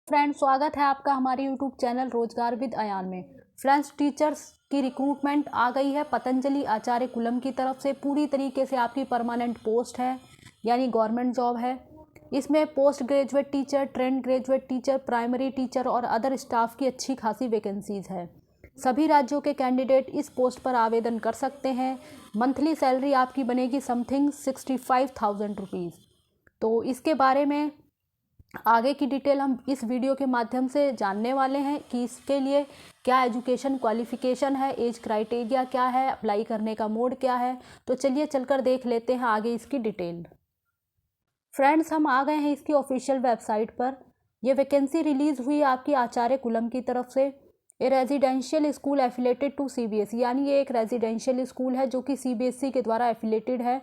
Friends, स्वागत है आपका हमारे यूट्यूब चैनल रोजगार विद अयान में। फ्रेंड्स, टीचर्स की रिक्रूटमेंट आ गई है पतंजलि आचार्य कुलम की तरफ से। पूरी तरीके से आपकी परमानेंट पोस्ट है, यानी गवर्नमेंट जॉब है। इसमें post graduate teacher, trained graduate teacher, primary teacher और अदर स्टाफ की अच्छी खासी वैकेंसीज है। सभी राज्यों के कैंडिडेट इस पोस्ट पर आवेदन कर सकते हैं। मंथली सैलरी आपकी बनेगी समथिंग 65,000 रुपीज़। तो इसके बारे में आगे की डिटेल हम इस वीडियो के माध्यम से जानने वाले हैं कि इसके लिए क्या एजुकेशन क्वालिफिकेशन है, एज क्राइटेरिया क्या है, अप्लाई करने का मोड क्या है। तो चलिए चलकर देख लेते हैं आगे इसकी डिटेल। फ्रेंड्स, हम आ गए हैं इसकी ऑफिशियल वेबसाइट पर। यह वैकेंसी रिलीज़ हुई आपकी आचार्य कुलम की तरफ से। A residential school affiliated to CBSE, यानी ये एक रेजिडेंशियल स्कूल है जो कि सीबीएसई के द्वारा एफिलेटेड है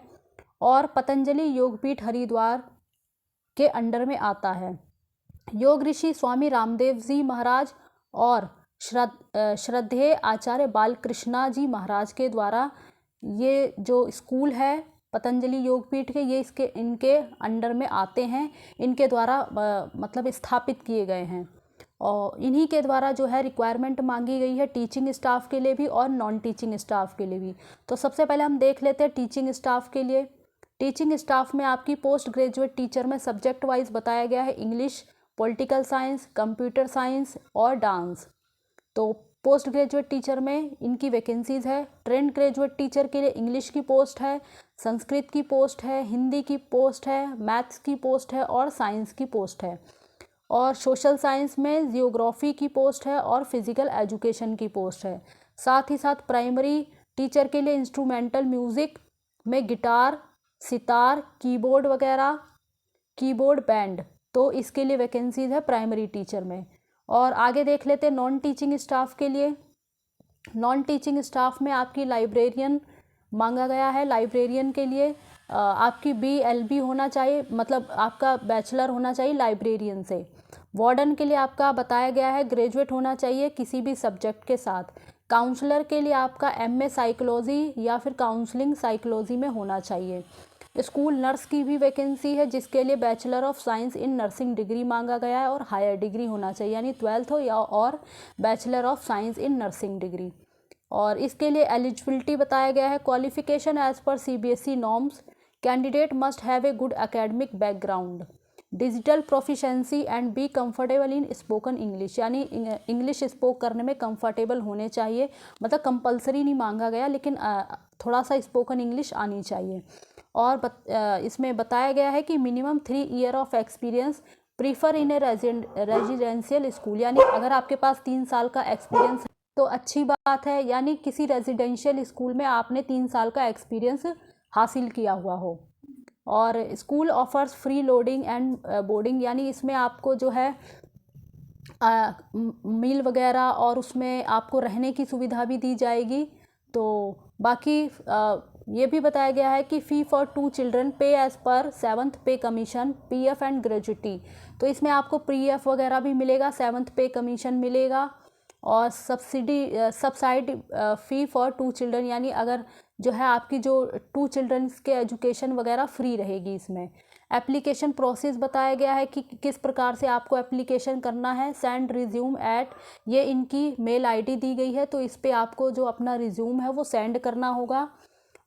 और पतंजलि योगपीठ हरिद्वार के अंडर में आता है। योग ऋषि स्वामी रामदेव जी महाराज और श्रद्धेय आचार्य बालकृष्णा जी महाराज के द्वारा ये जो स्कूल है पतंजलि योगपीठ के, ये इनके अंडर में आते हैं। इनके द्वारा मतलब स्थापित किए गए हैं और इन्हीं के द्वारा जो है रिक्वायरमेंट मांगी गई है टीचिंग स्टाफ के लिए भी और नॉन टीचिंग स्टाफ के लिए भी। तो सबसे पहले हम देख लेते हैं टीचिंग स्टाफ के लिए। टीचिंग स्टाफ में आपकी पोस्ट ग्रेजुएट टीचर में सब्जेक्ट वाइज बताया गया है English, political science, computer science और डांस। तो पोस्ट ग्रेजुएट टीचर में इनकी वैकेंसीज है। ट्रेंड ग्रेजुएट टीचर के लिए इंग्लिश की पोस्ट है, संस्कृत की पोस्ट है, हिंदी की पोस्ट है, मैथ्स की पोस्ट है और साइंस की पोस्ट है। और सोशल साइंस में जियोग्राफी की पोस्ट है और फिजिकल एजुकेशन की पोस्ट है। साथ ही साथ प्राइमरी टीचर के लिए इंस्ट्रूमेंटल म्यूज़िक में गिटार, सितार, कीबोर्ड वगैरह, कीबोर्ड बैंड, तो इसके लिए वैकेंसीज है प्राइमरी टीचर में। और आगे देख लेते हैं नॉन टीचिंग स्टाफ के लिए। नॉन टीचिंग स्टाफ में आपकी लाइब्रेरियन मांगा गया है। लाइब्रेरियन के लिए आपकी BLB होना चाहिए, मतलब आपका बैचलर होना चाहिए लाइब्रेरियन से। वार्डन के लिए आपका बताया गया है ग्रेजुएट होना चाहिए किसी भी सब्जेक्ट के साथ। काउंसलर के लिए आपका MA साइकोलॉजी या फिर काउंसलिंग साइकोलॉजी में होना चाहिए। स्कूल नर्स की भी वैकेंसी है जिसके लिए bachelor of science in nursing degree मांगा गया है और हायर डिग्री होना चाहिए, यानी 12th हो या और bachelor of science in nursing degree. और इसके लिए एलिजिबिलिटी बताया गया है qualification as per CBSE norms. Candidate must have a good academic background, digital proficiency and be comfortable in spoken English, यानी इंग्लिश स्पोक करने में कंफर्टेबल होने चाहिए। मतलब कंपलसरी नहीं मांगा गया, लेकिन थोड़ा सा स्पोकन इंग्लिश आनी चाहिए। और इसमें बताया गया है कि minimum 3 year of experience prefer in A residential school, यानी अगर आपके पास 3 साल का एक्सपीरियंस है तो अच्छी बात है, यानी किसी रेजिडेंशियल स्कूल में आपने 3 साल का एक्सपीरियंस हासिल किया हुआ हो। और school offers free loading and boarding, यानी इसमें आपको जो है मील वगैरह और उसमें आपको रहने की सुविधा भी दी जाएगी। तो बाकी ये भी बताया गया है कि फ़ी फॉर 2 चिल्ड्रन पे एज पर 7th पे कमीशन, PF एंड ग्रेजुटी। तो इसमें आपको PF वगैरह भी मिलेगा, 7th पे कमीशन मिलेगा और सब्साइड फ़ी फॉर 2 चिल्ड्रन, यानी अगर जो है आपकी जो 2 चिल्ड्रंस के एजुकेशन वगैरह फ्री रहेगी इसमें। एप्लीकेशन प्रोसेस बताया गया है कि किस प्रकार से आपको एप्लीकेशन करना है। सेंड रिज्यूम एट, ये इनकी मेल ID दी गई है, तो इस पर आपको जो अपना रिज्यूम है वो सेंड करना होगा।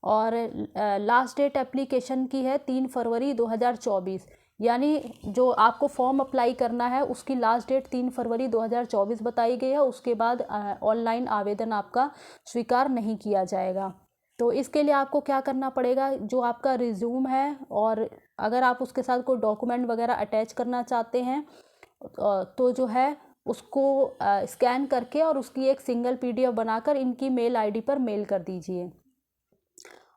और लास्ट डेट एप्लीकेशन की है 3 फरवरी 2024, यानी जो आपको फॉर्म अप्लाई करना है उसकी लास्ट डेट 3 फरवरी 2024 बताई गई है। उसके बाद ऑनलाइन आवेदन आपका स्वीकार नहीं किया जाएगा। तो इसके लिए आपको क्या करना पड़ेगा, जो आपका रिज्यूम है और अगर आप उसके साथ कोई डॉक्यूमेंट वगैरह अटैच करना चाहते हैं तो जो है उसको स्कैन करके और उसकी एक सिंगल PDF बनाकर इनकी मेल ID पर मेल कर दीजिए।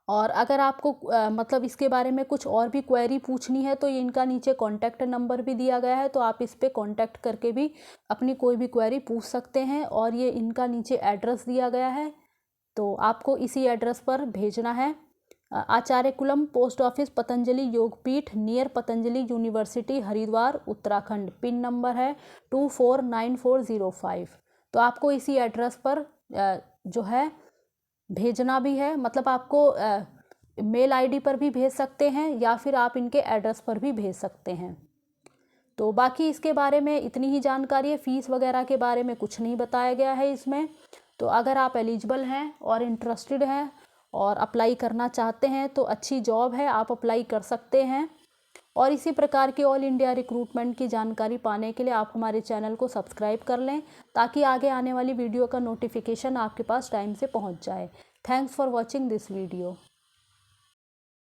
और अगर आपको मतलब इसके बारे में कुछ और भी क्वेरी पूछनी है तो इनका नीचे कॉन्टैक्ट नंबर भी दिया गया है, तो आप इस पर कॉन्टैक्ट करके भी अपनी कोई भी क्वेरी पूछ सकते हैं। और ये इनका नीचे एड्रेस दिया गया है, तो आपको इसी एड्रेस पर भेजना है। Acharyakulam, post office Patanjali Yogpeeth, near Patanjali university, Haridwar, Uttarakhand. Pin number है 249405। तो आपको इसी एड्रेस पर जो है भेजना भी है, मतलब आपको मेल ID पर भी भेज सकते हैं या फिर आप इनके एड्रेस पर भी भेज सकते हैं। तो बाकी इसके बारे में इतनी ही जानकारी है, फ़ीस वगैरह के बारे में कुछ नहीं बताया गया है इसमें। तो अगर आप एलिजिबल हैं और इंटरेस्टेड हैं और अप्लाई करना चाहते हैं तो अच्छी जॉब है, आप अप्लाई कर सकते हैं। और इसी प्रकार की ऑल इंडिया रिक्रूटमेंट की जानकारी पाने के लिए आप हमारे चैनल को सब्सक्राइब कर लें, ताकि आगे आने वाली वीडियो का नोटिफिकेशन आपके पास टाइम से पहुंच जाए। Thanks for watching this video.